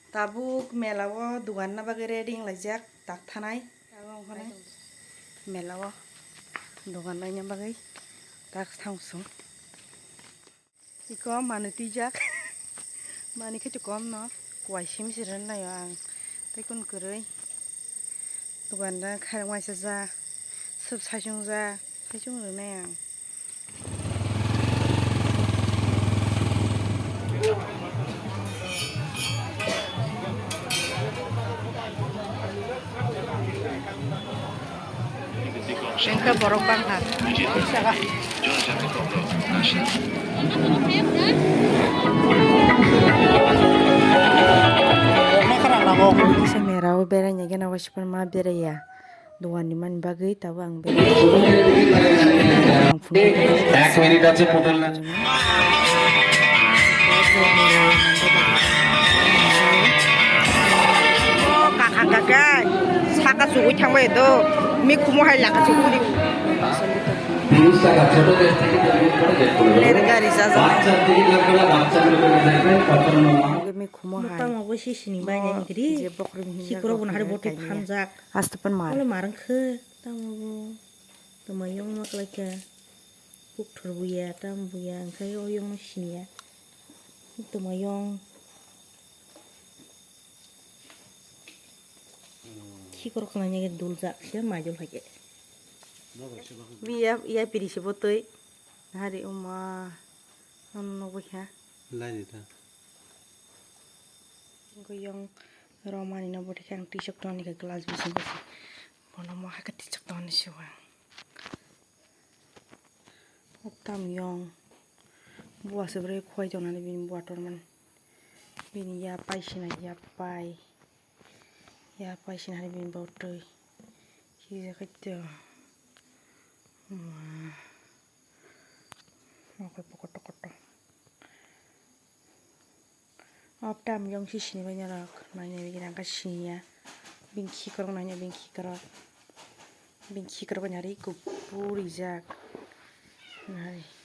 Tabuk melawo dugan na bagay ready lagjak tak thanai tabuk okhane melawo dugan na nya bagay tak thangsung iko manu tijak mani khachu kom no kwaisim siran nayo ang tei kun kwrui dugan na khairok waisa ja sob saisung rwnai ang Sengka borok bangkar. Bisa merau beranya gena wasipan ma beraya. Duan ni man bagai tahu ang beraya. 1 মিনিট আছে পুতুল নাচ kakak saka suku thangbai do mi kumo hai laka sukuri 30 টাকা ছোটদের থেকে তৈরি করে বের করে লের গাড়ি সাজা বাচ্চা 3 লাখ টাকা বাচ্চাগুলো করে দেখবে 55 mi kumo hai Mutang mau sih sini banyak negeri. je bokru mi Si kuro pun hari botek hanjak. astapan mar Kalau marang ke, tamu temayong mak lagi. Buk terbuya, tam buya, kayak oyong sini ya. Temayong. Si kuro kenanya ke dulzak, sih majul lagi. iya piri si botoi hari uma no bukha লাইটা goyong romani na bote kang t-shirt toni ka glass bisin basi bono mo ha ka t-shirt toni siwa oktam yong buwa sebre khoi jona ni bin buwa torman bin ya pai sina ya pai sina ni bin botoi ki ja khatte Oke pokok-pokok. Optam yong sini banyak rak, nanya bikin angka sini ya. Bingki kerong nanya bingki kerong banyak riku puri jak. Nah.